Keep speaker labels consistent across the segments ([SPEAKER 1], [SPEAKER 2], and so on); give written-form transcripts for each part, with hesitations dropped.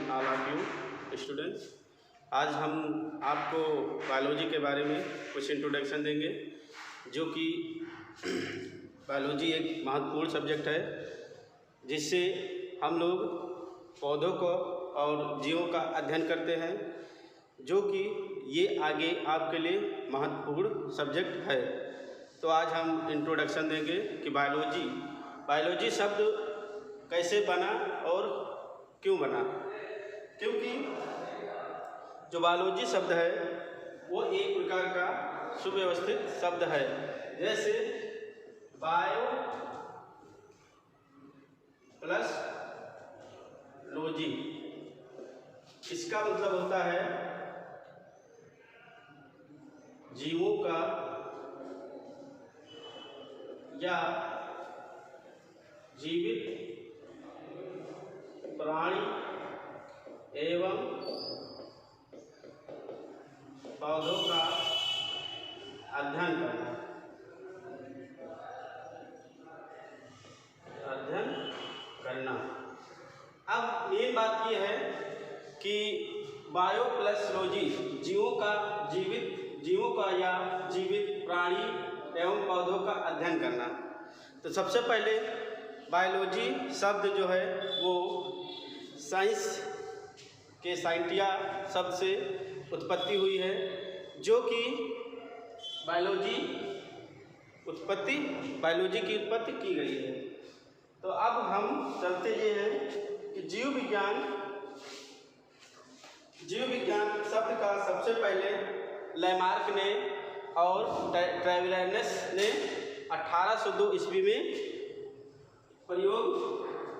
[SPEAKER 1] All of you students. आज हम आपको बायोलॉजी के बारे में कुछ इंट्रोडक्शन देंगे, जो कि बायोलॉजी एक महत्वपूर्ण सब्जेक्ट है जिससे हम लोग पौधों को और जीवों का अध्ययन करते हैं, जो कि ये आगे आपके लिए महत्वपूर्ण सब्जेक्ट है। तो आज हम इंट्रोडक्शन देंगे कि बायोलॉजी शब्द कैसे बना और क्यों बना। क्योंकि जो बायोलॉजी शब्द है वो एक प्रकार का सुव्यवस्थित शब्द है। जैसे बायो प्लस लॉजी, इसका मतलब होता है जीवों का या जीवित प्राणी एवं पौधों का अध्ययन करना। अब मेन बात यह है कि बायो प्लस लॉजी, जीवों का या जीवित प्राणी एवं पौधों का अध्ययन करना। तो सबसे पहले बायोलॉजी शब्द जो है वो साइंस के साइंटिया शब्द से उत्पत्ति हुई है, जो कि बायोलॉजी की उत्पत्ति की गई है। तो अब हम चलते ये हैं कि जीव विज्ञान शब्द का सबसे पहले लैमार्क ने और ट्रेविलियस ने 1802 ईस्वी में प्रयोग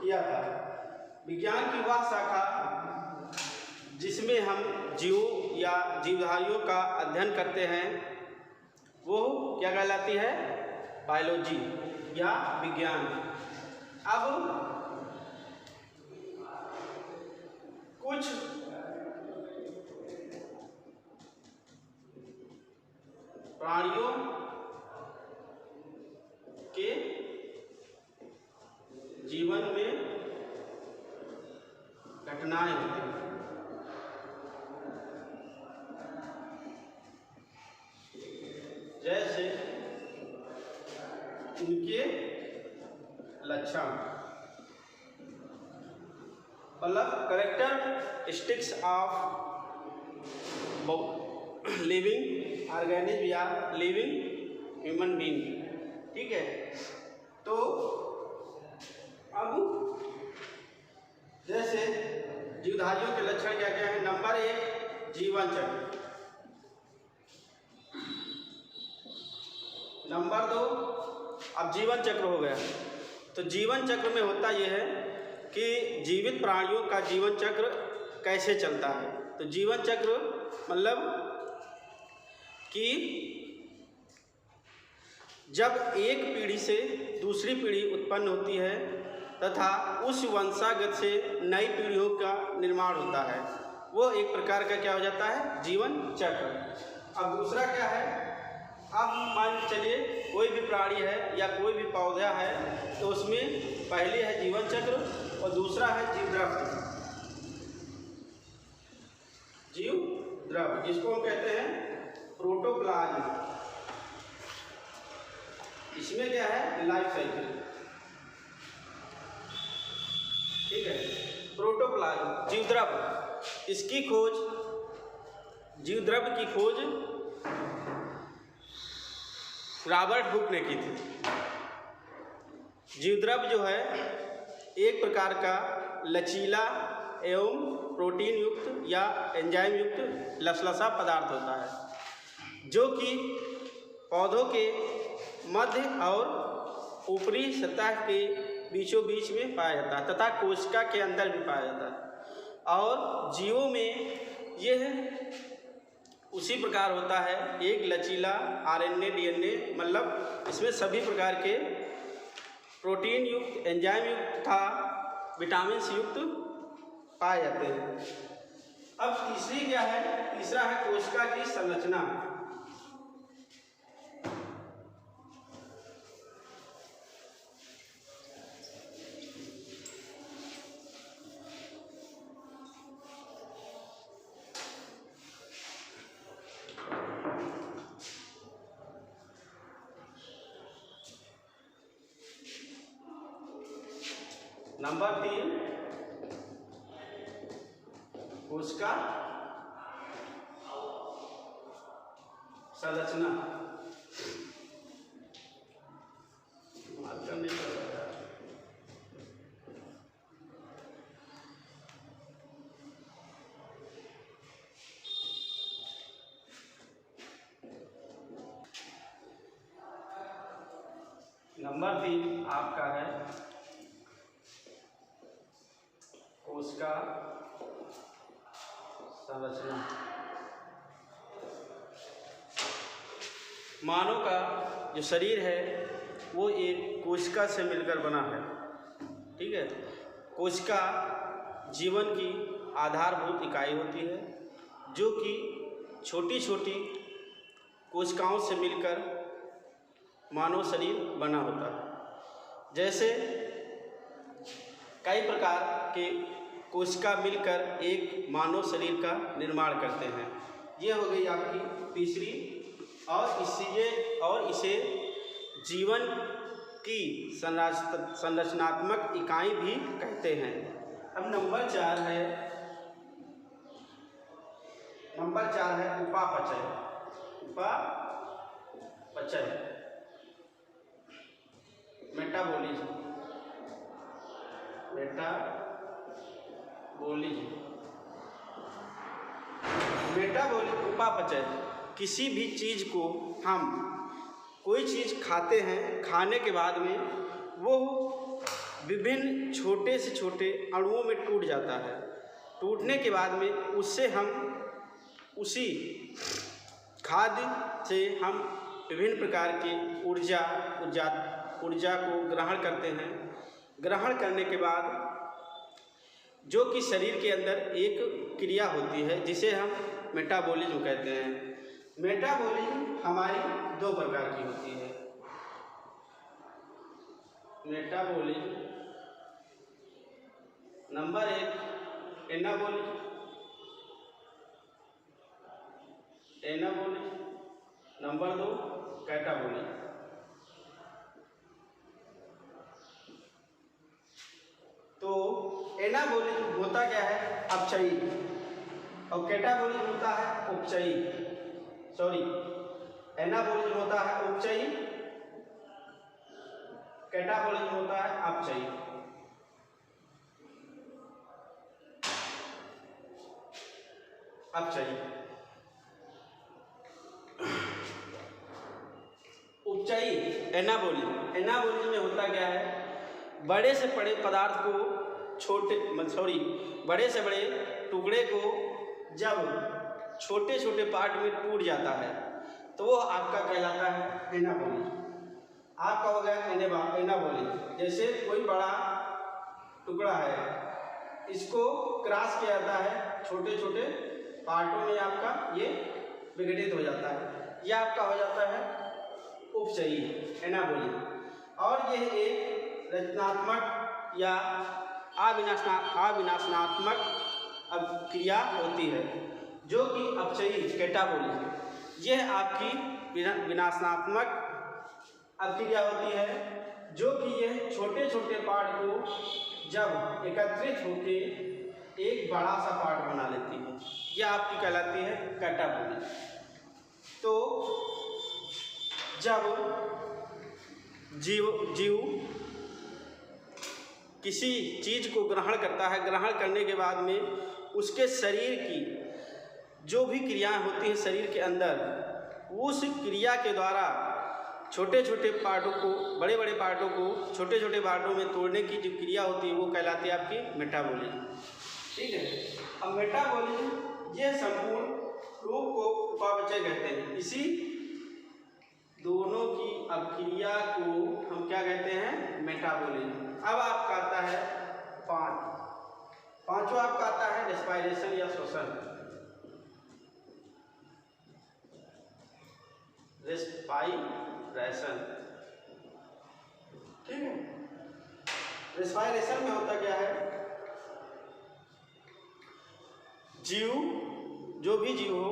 [SPEAKER 1] किया था। विज्ञान की वह शाखा जिसमें हम जीवों या जीवधारियों का अध्ययन करते हैं वो क्या कहलाती है? बायोलॉजी या विज्ञान। अब कुछ प्राणियों के जीवन में घटनाएं होती हैं। जैसे उनके लक्षण, मतलब कैरेक्टरिस्टिक्स ऑफ लिविंग ऑर्गेनिज्म या लिविंग ह्यूमन बीइंग। ठीक है, तो अब जैसे जीवधारियों के लक्षण क्या क्या है? नंबर 1 जीवन चक्र, नंबर 2 अब जीवन चक्र हो गया। तो जीवन चक्र में होता यह है कि जीवित प्राणियों का जीवन चक्र कैसे चलता है। तो जीवन चक्र मतलब कि जब एक पीढ़ी से दूसरी पीढ़ी उत्पन्न होती है तथा उस वंशागत से नई पीढ़ियों का निर्माण होता है, वो एक प्रकार का क्या हो जाता है? जीवन चक्र। अब दूसरा क्या है? अब मान के चलिए कोई भी प्राणी है या कोई भी पौधा है, तो उसमें पहले है जीवन चक्र और दूसरा है जीव द्रव, जिसको हम कहते हैं प्रोटोप्लाज्म। इसमें क्या है? Life cycle. ठीक है, प्रोटोप्लाज्म जीवद्रव, इसकी खोज, जीवद्रव की खोज रॉबर्ट हुक ने की थी। जीवद्रव जो है एक प्रकार का लचीला एवं प्रोटीन युक्त या एंजाइम युक्त लसलसा पदार्थ होता है, जो कि पौधों के मध्य और ऊपरी सतह के बीचों बीच में पाया जाता है तथा कोशिका के अंदर भी पाया जाता है। और जीवों में यह उसी प्रकार होता है, एक लचीला आरएनए डीएनए, मतलब इसमें सभी प्रकार के प्रोटीन युक्त, एंजाइम युक्त तथा विटामिन युक्त पाए जाते हैं। अब तीसरी क्या है? तीसरा है कोशिका की संरचना। नंबर 3 कोशिका संरचना। नंबर 3 आपका है कोशिका संरचना। मानव का जो शरीर है वो एक कोशिका से मिलकर बना है, ठीक है। कोशिका जीवन की आधारभूत इकाई होती है जो कि छोटी छोटी कोशिकाओं से मिलकर मानव शरीर बना होता है। जैसे कई प्रकार के कोशिका मिलकर एक मानव शरीर का निर्माण करते हैं। ये हो गई आपकी तीसरी, और इसे जीवन की संरचनात्मक इकाई भी कहते हैं। अब नंबर 4 है उपापचय। मेटाबॉलिज्म। उपापचय किसी भी चीज़ को हम कोई चीज़ खाते हैं, खाने के बाद में वो विभिन्न छोटे से छोटे अणुओं में टूट जाता है। टूटने के बाद में उससे हम उसी खाद्य से हम विभिन्न प्रकार की ऊर्जा को ग्रहण करते हैं। ग्रहण करने के बाद जो कि शरीर के अंदर एक क्रिया होती है जिसे हम मेटाबॉलिज्म कहते हैं। मेटाबॉलिज्म हमारी 2 प्रकार की होती है। Metabolism number 1 anabolism, number 2 catabolism. तो एनाबॉलिज्म होता क्या है? अपचयी। और कैटाबॉलिज्म होता है उपचयी। एनाबॉलिज्म होता है उपचयी, कैटाबॉलिज्म होता है अपचयी। उपचयी एनाबॉलिज्म में होता क्या है? बड़े से बड़े पदार्थ को बड़े से बड़े टुकड़े को जब छोटे छोटे पार्ट में टूट जाता है तो वो आपका कहलाता है एनाबॉलिज्म। आपका हो गया एनाबॉलिज्म। जैसे कोई बड़ा टुकड़ा है, इसको क्रॉस किया जाता है छोटे छोटे पार्टों में, आपका ये विघटित हो जाता है। यह आपका हो जाता है उपचयी एनाबॉलिज्म। और यह एक रचनात्मक या अविनाशनात्मक क्रिया होती है जो कि अपचयी कैटाबॉलिज्म। यह आपकी विनाशनात्मक क्रिया होती है जो कि यह छोटे छोटे पार्ट को जब एकत्रित होकर एक बड़ा सा पार्ट बना लेती है, यह आपकी कहलाती है कैटाबॉलिज्म। तो जब जीव किसी चीज़ को ग्रहण करता है, ग्रहण करने के बाद में उसके शरीर की जो भी क्रियाएं होती हैं शरीर के अंदर, उस क्रिया के द्वारा छोटे छोटे पार्टों को बड़े बड़े पार्टों को छोटे छोटे पार्टों में तोड़ने की जो क्रिया होती है वो कहलाती है आपकी मेटाबॉलिज्म। ठीक है। अब मेटाबॉलिज्म ये संपूर्ण रूप को उपापचय कहते हैं। इसी दोनों की अभिक्रिया को हम क्या कहते हैं? मेटाबॉलिज्म। अब आपका आता है पांचवा आपका आता है रेस्पिरेशन या श्वसन। रेस्पिरेशन, ठीक है। रेस्पिरेशन में होता क्या है? जो भी जीव हो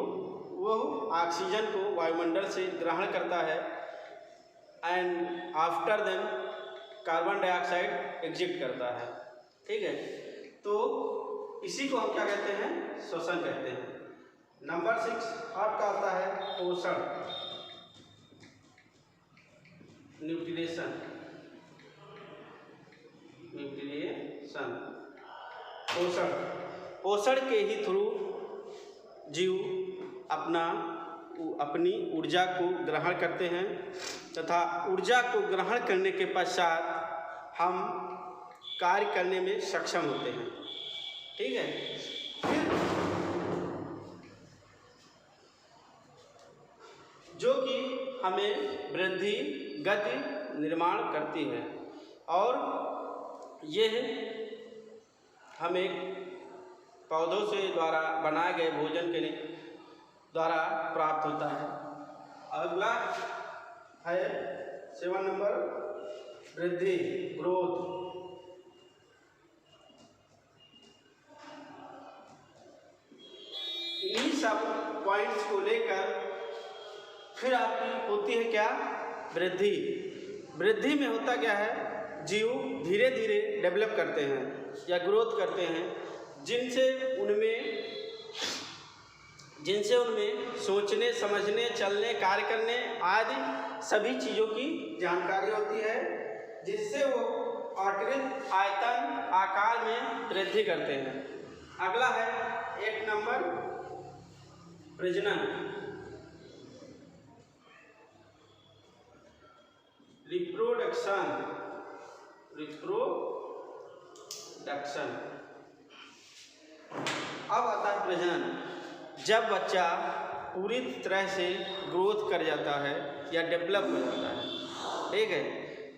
[SPEAKER 1] वो ऑक्सीजन को वायुमंडल से ग्रहण करता है and after then carbon dioxide exit करता है। ठीक है। तो इसी को हम क्या कहते हैं, श्वसन कहते हैं। नंबर 6 आपका आता है पोषण, न्यूट्रिशन। पोषण, पोषण के ही थ्रू जीव अपनी ऊर्जा को ग्रहण करते हैं तथा ऊर्जा को ग्रहण करने के पश्चात हम कार्य करने में सक्षम होते हैं। ठीक है। फिर जो कि हमें वृद्धि, गति, निर्माण करती है और यह हमें पौधों से द्वारा बनाए गए भोजन के द्वारा प्राप्त होता है। अगला है 7 नंबर वृद्धि, ग्रोथ। इन्हीं सब पॉइंट्स को लेकर फिर आपकी होती है क्या, वृद्धि। वृद्धि में होता क्या है, जीव धीरे धीरे डेवलप करते हैं या ग्रोथ करते हैं, जिनसे उनमें सोचने, समझने, चलने, कार्य करने आदि सभी चीज़ों की जानकारी होती है, जिससे वो आकृति, आयतन, आकार में वृद्धि करते हैं। अगला है 8 नंबर प्रजनन, रिप्रोडक्शन। अब आता है प्रजनन। जब बच्चा पूरी तरह से ग्रोथ कर जाता है या डेवलप हो जाता है, ठीक है,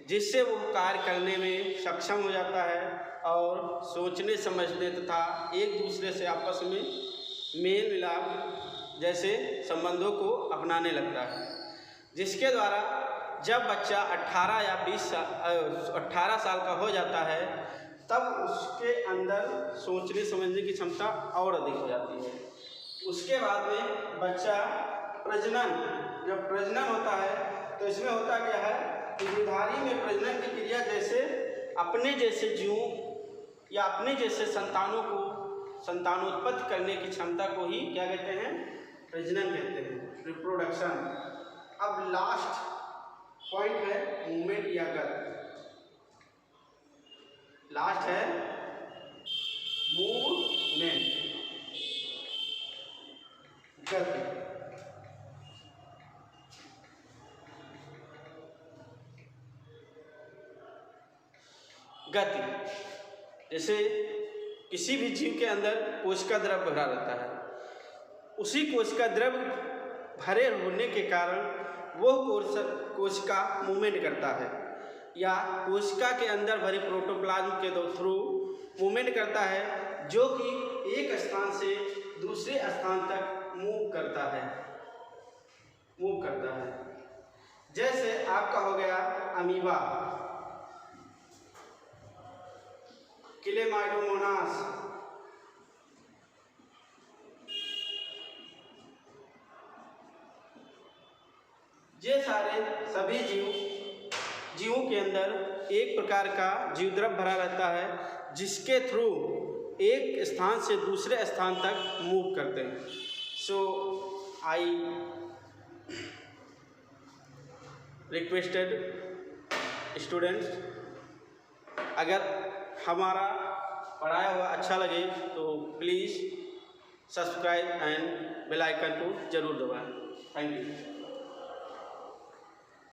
[SPEAKER 1] जिससे वो कार्य करने में सक्षम हो जाता है और सोचने, समझने तथा एक दूसरे से आपस में मेल मिलाप जैसे संबंधों को अपनाने लगता है, जिसके द्वारा जब बच्चा 18 साल का हो जाता है तब उसके अंदर सोचने समझने की क्षमता और अधिक हो जाती है। उसके बाद में बच्चा जब प्रजनन होता है तो इसमें होता क्या है कि दुधारी में प्रजनन की क्रिया जैसे अपने जैसे जीवों या अपने जैसे संतानोत्पत्ति करने की क्षमता को ही क्या कहते हैं, प्रजनन कहते हैं, रिप्रोडक्शन। अब लास्ट पॉइंट है मूवमेंट या गति। लास्ट है मूवमेंट, गति। जैसे किसी भी जीव के अंदर कोशिका द्रव भरा रहता है, उसी कोशिका द्रव भरे होने के कारण वो कोशिका मूवमेंट करता है या कोशिका के अंदर भरी प्रोटोप्लाज्म के थ्रू मूवमेंट करता है, जो कि एक स्थान से दूसरे स्थान तक मूव करता है। जैसे आपका हो गया अमीबा, क्लेमाइडोमोनास, ये सारे सभी जीवों के अंदर एक प्रकार का जीवद्रव भरा रहता है, जिसके थ्रू एक स्थान से दूसरे स्थान तक मूव करते हैं। सो आई रिक्वेस्टेड स्टूडेंट्स, अगर हमारा पढ़ाया हुआ अच्छा लगे तो please subscribe and bell icon को जरूर दबाएं। Thank you.